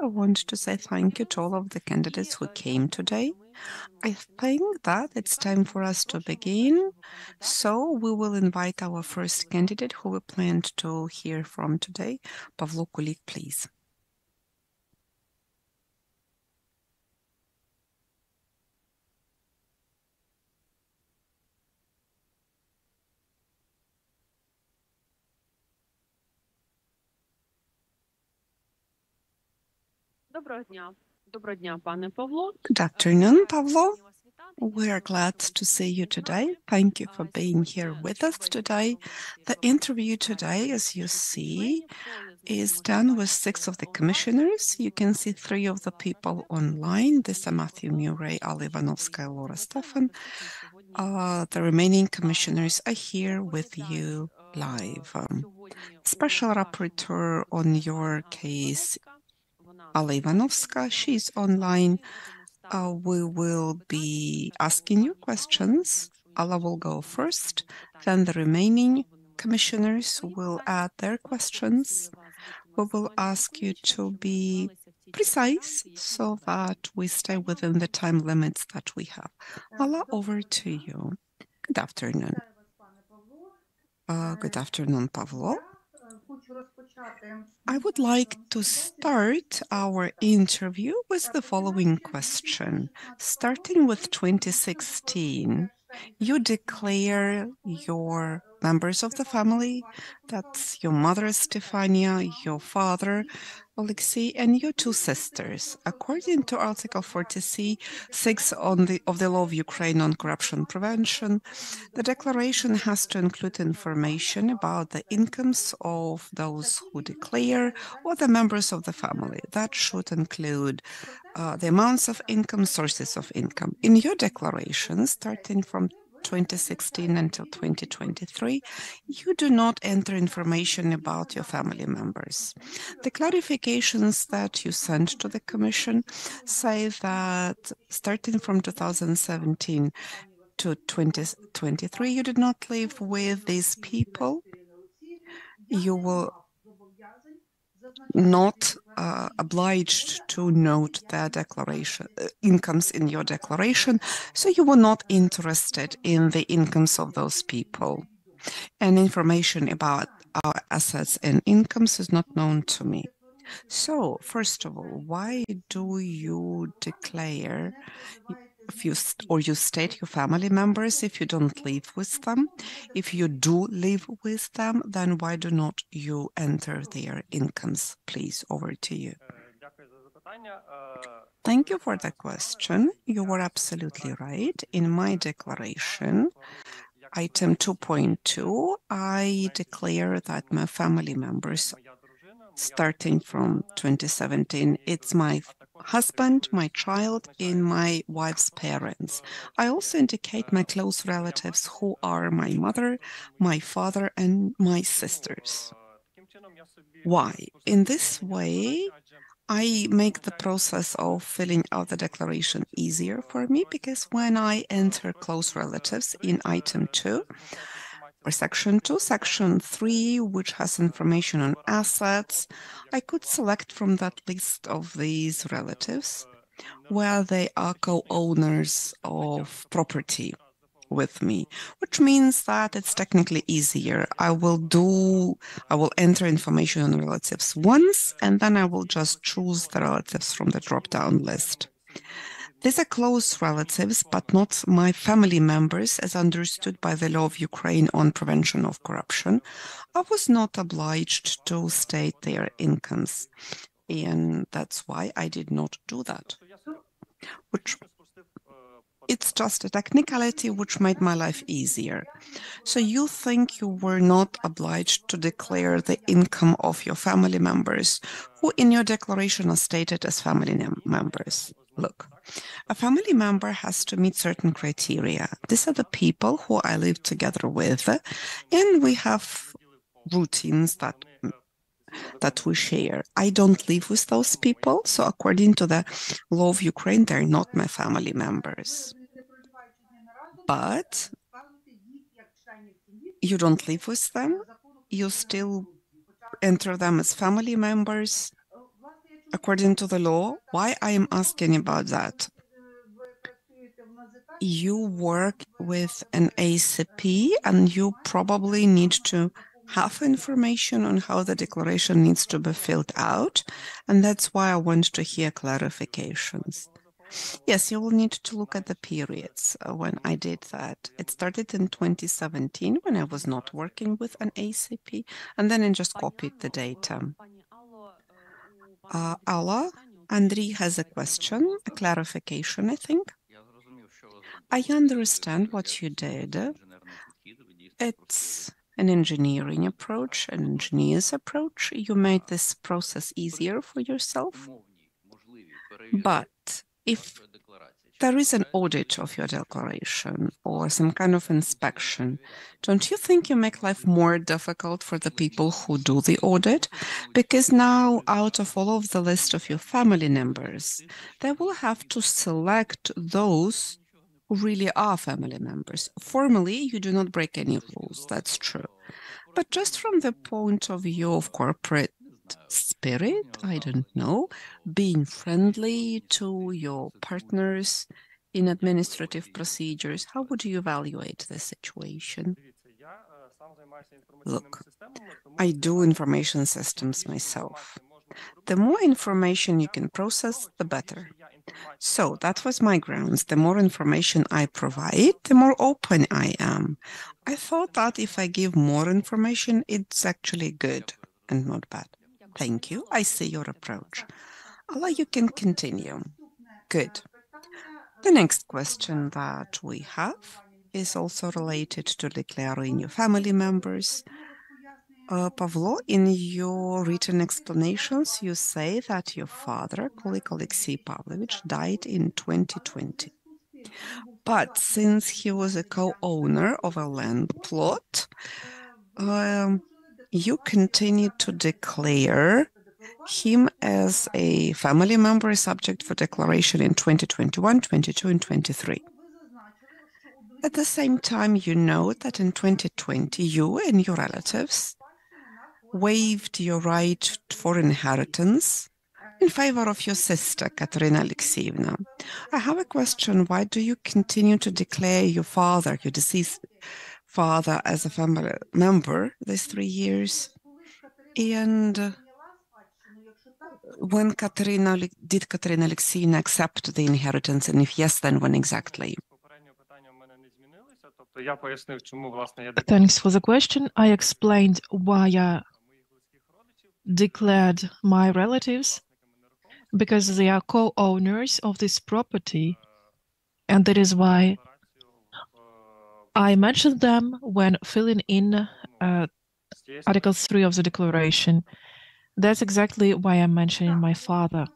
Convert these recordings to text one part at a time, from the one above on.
I want to say thank you to all of the candidates who came today. I think that it's time for us to begin. So we will invite our first candidate who we planned to hear from today. Pavlo Kulik, please. Good afternoon, Pavlo. We are glad to see you today. Thank you for being here with us today. The interview today, as you see, is done with 6 of the commissioners. You can see 3 of the people online. These are Matthew Murray, Alla Ivanovskaya, Laura Stefan. The remaining commissioners are here with you live. Special rapporteur on your case, Alla Ivanovskaya, she's online. We will be asking you questions. Alla will go first, then the remaining commissioners will add their questions. We will ask you to be precise so that we stay within the time limits that we have. Alla, over to you. Good afternoon. Good afternoon, Pavlo. I would like to start our interview with the following question. Starting with 2016, you declare your members of the family, that's your mother, Stefania, your father, Alexei, and your 2 sisters. According to Article 46 of the Law of Ukraine on Corruption Prevention, the declaration has to include information about the incomes of those who declare or the members of the family. That should include the amounts of income, sources of income. In your declaration, starting from 2016 until 2023, you do not enter information about your family members. The clarifications that you sent to the Commission say that starting from 2017 to 2023, you did not live with these people. You will not obliged to note their declaration incomes in your declaration, so you were not interested in the incomes of those people. And information about our assets and incomes is not known to me. So, first of all, why do you declare you state your family members if you don't live with them? If you do live with them, then why do not you enter their incomes? Please, over to you. Thank you for the question. You were absolutely right. In my declaration, item 2.2, I declare that my family members, starting from 2017, it's my husband, my child, and my wife's parents. I also indicate my close relatives who are my mother, my father, and my sisters. Why? In this way, I make the process of filling out the declaration easier for me, because when I enter close relatives in item 2, or section 2, section 3, which has information on assets, I could select from that list of these relatives where they are co-owners of property with me, which means that it's technically easier. I will enter information on relatives once, and then I will just choose the relatives from the drop-down list. These are close relatives, but not my family members, as understood by the Law of Ukraine on Prevention of Corruption. I was not obliged to state their incomes, and that's why I did not do that. It's just a technicality which made my life easier. So you think you were not obliged to declare the income of your family members, who in your declaration are stated as family members. Look, a family member has to meet certain criteria. These are the people who I live together with, and we have routines that we share. I don't live with those people, so according to the law of Ukraine, they're not my family members. But you don't live with them, you still enter them as family members. according to the law. Why I am asking about that? You work with an ACP and you probably need to have information on how the declaration needs to be filled out, and that's why I want to hear clarifications. Yes, you will need to look at the periods when I did that. It started in 2017 when I was not working with an ACP, and then I just copied the data. Allah, Andriy has a question, a clarification, I think. I understand what you did. It's an engineering approach, an engineer's approach. You made this process easier for yourself. But if there is an audit of your declaration or some kind of inspection, don't you think you make life more difficult for the people who do the audit? Because now, out of all of the list of your family members, they will have to select those who really are family members. Formally, you do not break any rules, that's true. But just from the point of view of corporate spirit, I don't know, being friendly to your partners in administrative procedures, how would you evaluate the situation? Look, I do information systems myself. The more information you can process, the better. So that was my grounds. The more information I provide, the more open I am. I thought that if I give more information, it's actually good and not bad. Thank you. I see your approach. Allah, you can continue. Good. The next question that we have is also related to declaring your family members. Pavlo, in your written explanations, you say that your father, Kулик Pavlovich, died in 2020. But since he was a co-owner of a land plot, you continue to declare him as a family member subject for declaration in 2021, 22, and 23. At the same time, you note that in 2020, you and your relatives waived your right for inheritance in favor of your sister, Katerina Alexeyevna. I have a question. Why do you continue to declare your father, your deceased father, as a family member these 3 years? And when did Katerina Alexeyevna accept the inheritance? And if yes, then when exactly? Thanks for the question. I explained why I declared my relatives, because they are co-owners of this property, and that is why I mentioned them when filling in Article 3 of the declaration. That's exactly why I'm mentioning my father.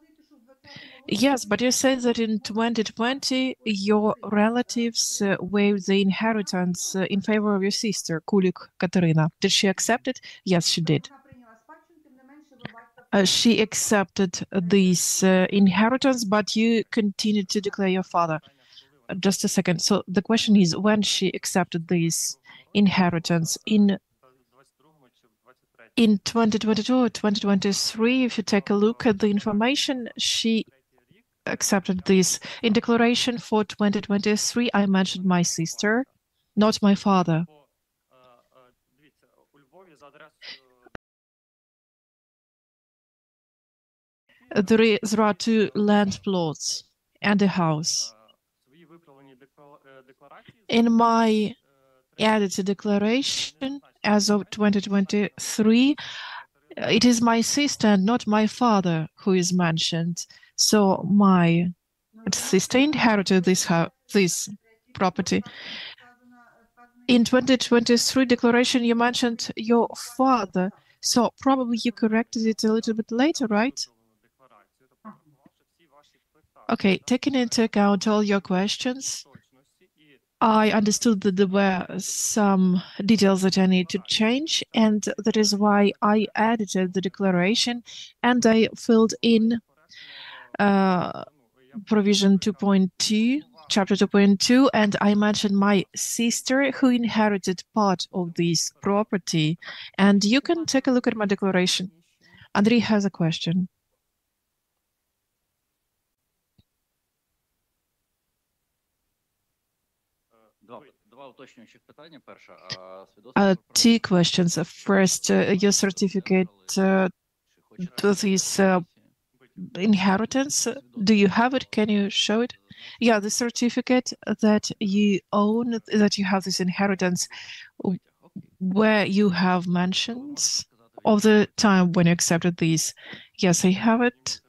Yes, but you said that in 2020, your relatives waived the inheritance in favor of your sister, Kulik Katerina. Did she accept it? Yes, she did. She accepted this inheritance, but you continued to declare your father. Just a second. So the question is, when she accepted this inheritance in 2022 or 2023, if you take a look at the information, she accepted this. In declaration for 2023, I mentioned my sister, not my father. There are 2 land plots and a house. In my edited declaration, as of 2023, it is my sister and not my father who is mentioned. So my sister inherited this property. In 2023 declaration, you mentioned your father, so probably you corrected it a little bit later, right? Okay, taking into account all your questions, I understood that there were some details that I need to change, and that is why I edited the declaration and I filled in provision 2.2, chapter 2.2, and I mentioned my sister who inherited part of this property. And you can take a look at my declaration. Andriy has a question. Two questions. First, your certificate to this inheritance, do you have it? Can you show it? Yeah, the certificate that you own, that you have this inheritance, where you have mentions of the time when you accepted these. Yes, I have it.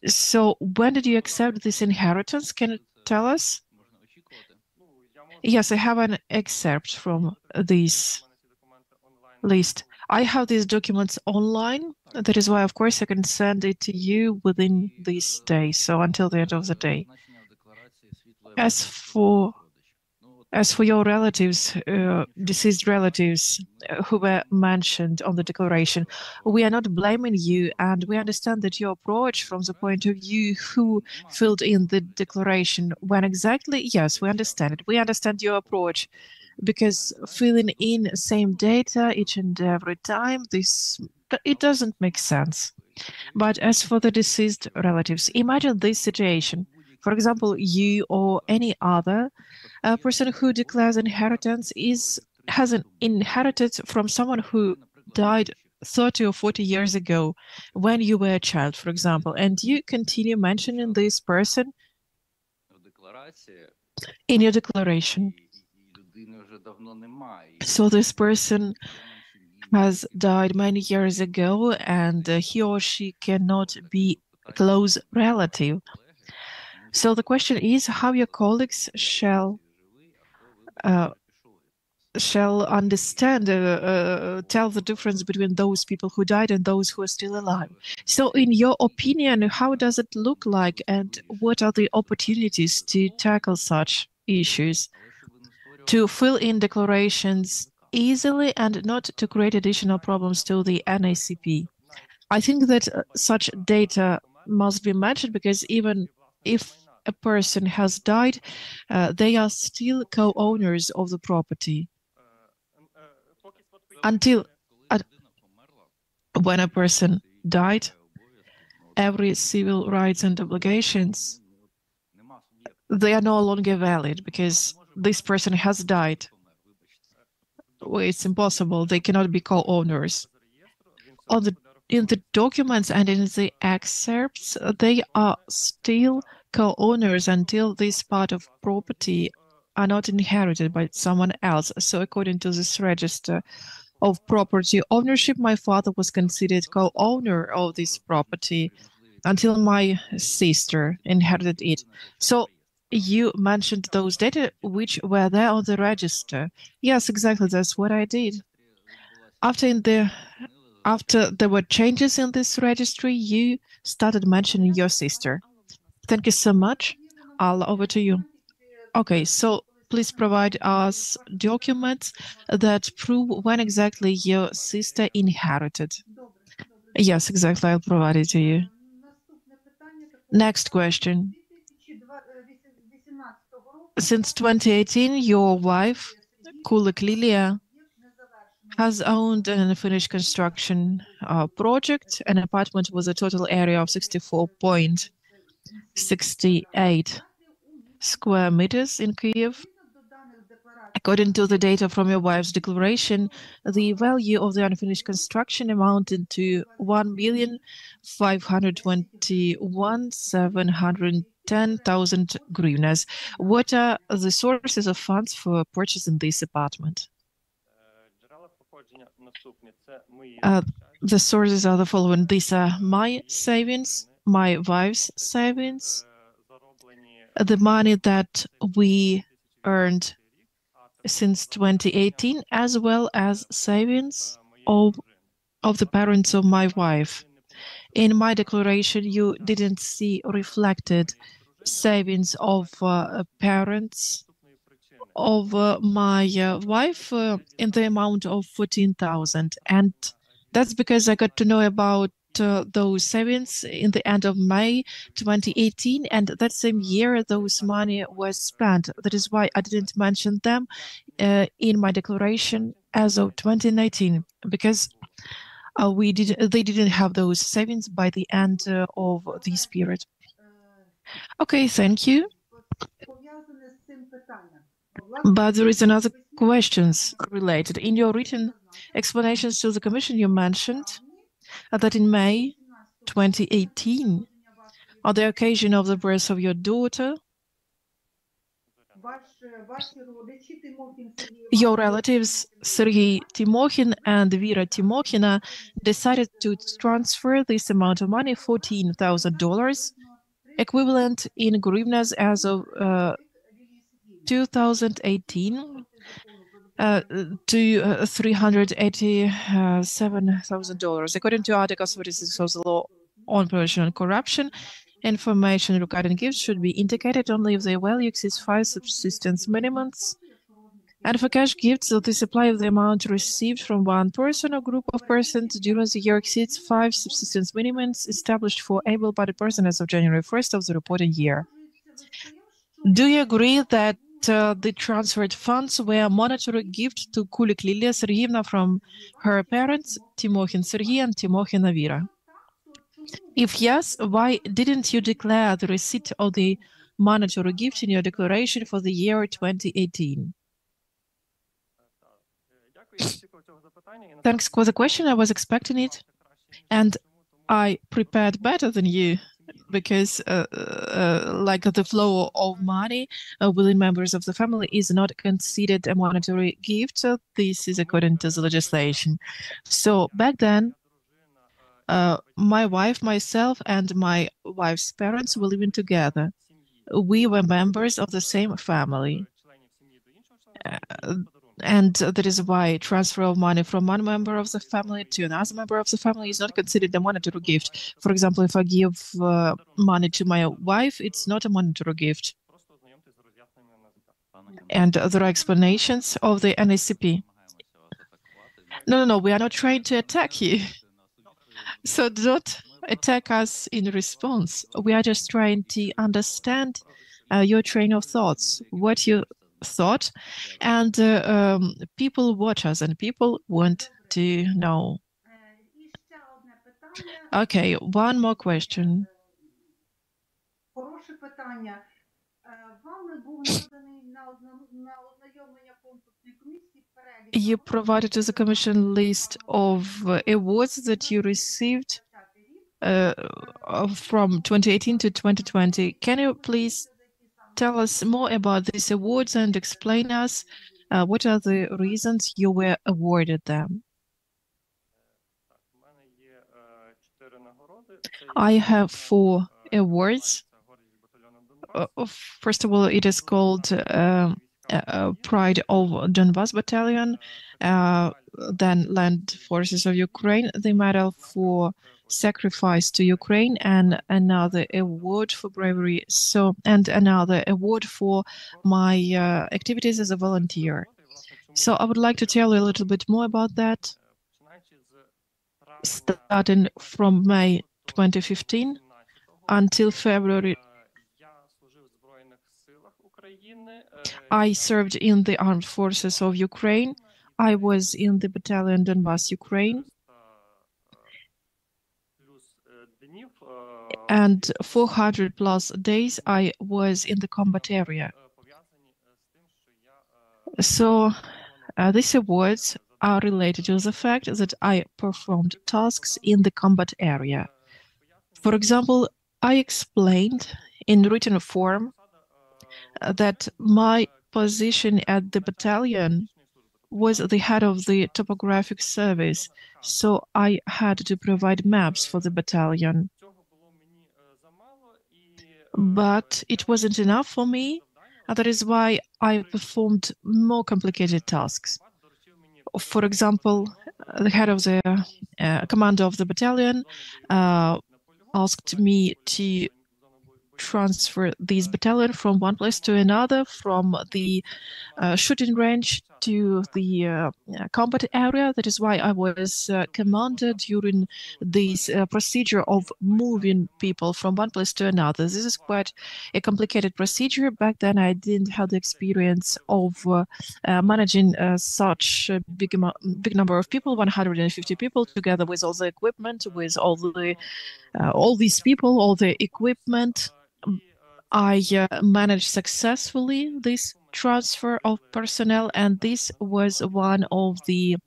So when did you accept this inheritance? Can you tell us? Yes, I have an excerpt from this list. I have these documents online. That is why, of course, I can send it to you within this day, so until the end of the day. As for your relatives, deceased relatives who were mentioned on the declaration, we are not blaming you, and we understand that your approach from the point of view who filled in the declaration, when exactly, yes, we understand it. We understand your approach, because filling in same data each and every time, it doesn't make sense. But as for the deceased relatives, imagine this situation. For example, you or any other person who declares inheritance has inherited from someone who died 30 or 40 years ago when you were a child, for example, and you continue mentioning this person in your declaration. So this person has died many years ago, and he or she cannot be a close relative. So the question is how your colleagues shall understand, tell the difference between those people who died and those who are still alive. So in your opinion, how does it look like, and what are the opportunities to tackle such issues, to fill in declarations easily and not to create additional problems to the NACP? I think that such data must be mentioned, because even if a person has died, they are still co-owners of the property. Until when a person died, every civil rights and obligations, they are no longer valid, because this person has died. Well, it's impossible. They cannot be co-owners. In the documents and in the excerpts, they are still co-owners until this part of property are not inherited by someone else. So according to this register of property ownership, my father was considered co-owner of this property until my sister inherited it. So you mentioned those data which were there on the register. Yes, exactly, that's what I did. After there were changes in this registry, you started mentioning your sister. Thank you so much. Over to you. Okay, so please provide us documents that prove when exactly your sister inherited. Yes, exactly, I'll provide it to you. Next question. Since 2018, your wife, Kulik Lilia, has owned an unfinished construction project, an apartment with a total area of 64.68 square meters in Kyiv. According to the data from your wife's declaration, the value of the unfinished construction amounted to 1,521,710,000 hryvnias. What are the sources of funds for purchasing this apartment? The sources are the following. These are my savings, my wife's savings, the money that we earned since 2018, as well as savings of the parents of my wife. In my declaration, you didn't see reflected savings of parents of my wife in the amount of 14,000, and that's because I got to know about those savings in the end of May 2018, and that same year those money was spent. That is why I didn't mention them in my declaration as of 2019, because they didn't have those savings by the end of this period. Okay, thank you. But there is another questions related. In your written explanations to the Commission, you mentioned that in May 2018, on the occasion of the birth of your daughter, your relatives Sergei Timokhin and Vera Timokhina decided to transfer this amount of money, $14,000, equivalent in hryvnias as of 2018, to $387,000. According to Article 46 of the Law on Prevention and Corruption, information regarding gifts should be indicated only if their value exceeds 5 subsistence minimums. And for cash gifts, the supply of the amount received from one person or group of persons during the year exceeds 5 subsistence minimums established for able-bodied person as of January 1st of the reporting year. Do you agree that the transferred funds were a monetary gift to Kulik Lilia Sergeyevna from her parents, Timokhin Sergey and Timokhina Vera? If yes, why didn't you declare the receipt of the monetary gift in your declaration for the year 2018? Thanks for the question. I was expecting it, and I prepared better than you, because like the flow of money within members of the family is not considered a monetary gift. This is according to the legislation. So back then, my wife, myself, and my wife's parents were living together. We were members of the same family. And that is why transfer of money from one member of the family to another member of the family is not considered a monetary gift. For example, if I give money to my wife, it's not a monetary gift. And there are explanations of the NACP. No, we are not trying to attack you. So don't attack us in response. We are just trying to understand your train of thoughts, what you thought, and people watch us and people want to know. Okay, one more question. You provided to the Commission list of awards that you received from 2018 to 2020. Can you please tell us more about these awards and explain us what are the reasons you were awarded them? I have 4 awards. First of all, it is called Pride of Donbas Battalion, then Land Forces of Ukraine, the Medal for Sacrifice to Ukraine, and another award for bravery. And another award for my activities as a volunteer. So I would like to tell you a little bit more about that. Starting from May 2015 until February, I served in the Armed Forces of Ukraine. I was in the battalion Donbas, Ukraine. And 400 plus days I was in the combat area. So these awards are related to the fact that I performed tasks in the combat area. For example, I explained in written form that my position at the battalion was the head of the topographic service, so I had to provide maps for the battalion. But it wasn't enough for me, and that is why I performed more complicated tasks. For example, the head of the commander of the battalion asked me to transfer this battalion from one place to another, from the shooting range to the combat area. That is why I was commander during this procedure of moving people from one place to another. This is quite a complicated procedure. Back then, I didn't have the experience of managing such a big number of people, 150 people, together with all the equipment, with all these people, all the equipment. I managed successfully this transfer of personnel, and this was one of the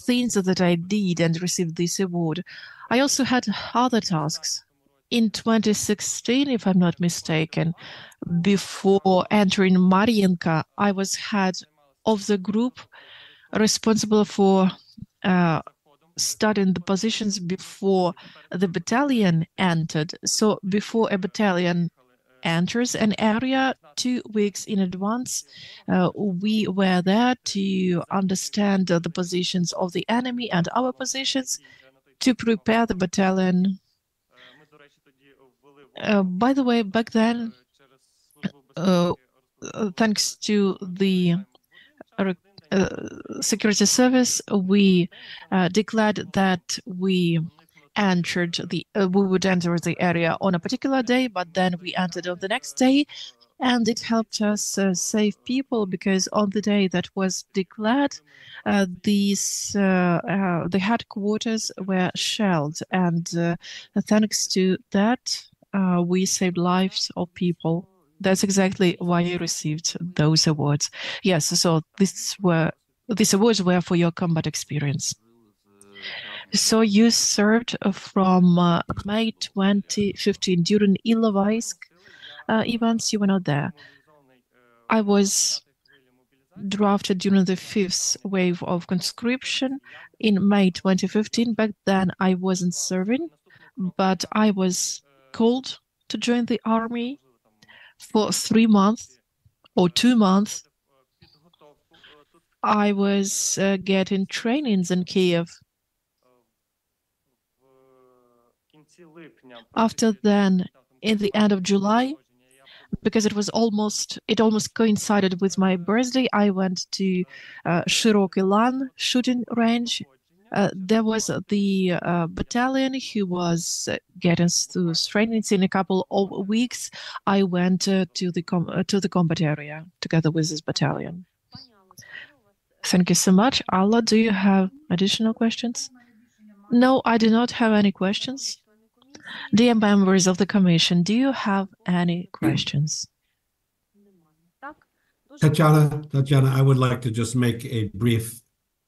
things that I did and received this award. I also had other tasks. In 2016, if I'm not mistaken, before entering Mariinka, I was head of the group responsible for studying the positions before the battalion entered. So before a battalion enters an area 2 weeks in advance, we were there to understand the positions of the enemy and our positions to prepare the battalion. By the way, back then, thanks to the security service, we declared that we would enter the area on a particular day, but then we entered on the next day, and it helped us save people, because on the day that was declared, the headquarters were shelled, and thanks to that, we saved lives of people. That's exactly why you received those awards. Yes, so these awards were for your combat experience. So you served from May 2015 during Ilovaisk events. You were not there. I was drafted during the 5th wave of conscription in May 2015. Back then I wasn't serving, but I was called to join the army for 3 months or 2 months. I was getting trainings in Kiev. After then, in the end of July, because it almost coincided with my birthday, I went to Shiroký Lan shooting range. There was the battalion who was getting through trainings. In a couple of weeks, I went to the combat area together with this battalion. Thank you so much. Alla, do you have additional questions? No, I do not have any questions. Dear members of the Commission, do you have any questions? Tatiana, I would like to just make a brief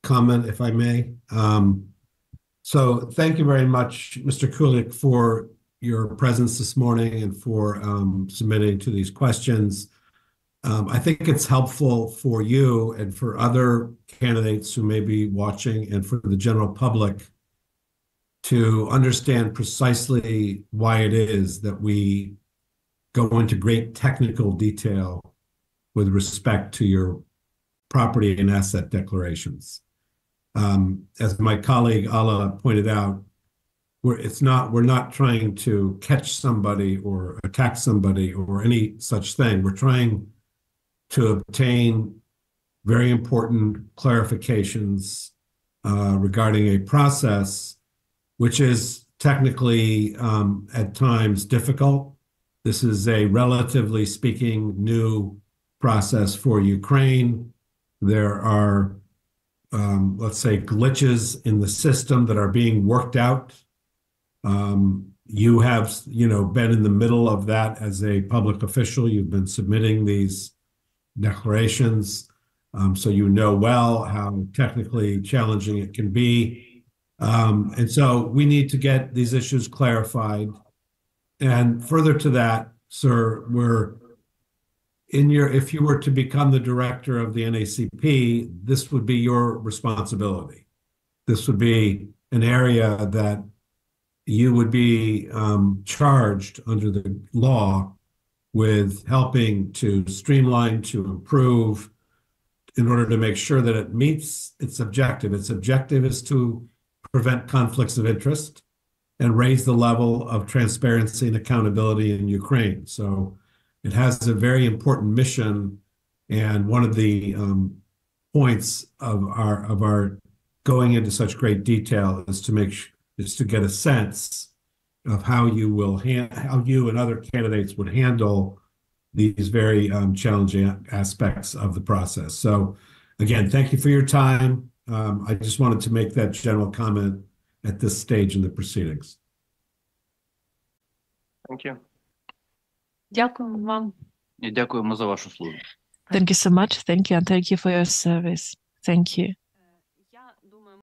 comment, if I may. So thank you very much, Mr. Kulik, for your presence this morning and for submitting to these questions. I think it's helpful for you and for other candidates who may be watching and for the general public to understand precisely why it is that we go into great technical detail with respect to your property and asset declarations. As my colleague Alla pointed out, we're not trying to catch somebody or attack somebody or any such thing. We're trying to obtain very important clarifications regarding a process which is technically at times difficult. This is a relatively speaking new process for Ukraine. There are, let's say, glitches in the system that are being worked out. You have, been in the middle of that as a public official. You've been submitting these declarations, so you know well how technically challenging it can be. And so we need to get these issues clarified. And further to that, sir, if you were to become the director of the NACP, this would be your responsibility. This would be an area that you would be charged under the law with helping to streamline, to improve, in order to make sure that it meets its objective. Its objective is to prevent conflicts of interest and raise the level of transparency and accountability in Ukraine. So it has a very important mission, and one of the points of our going into such great detail is to get a sense of how you and other candidates would handle these very challenging aspects of the process. So again, thank you for your time. I just wanted to make that general comment at this stage in the proceedings. Thank you. Дякуємо вам. І дякуємо за вашу службу. Thank you so much. Thank you. And thank you for your service. Thank you.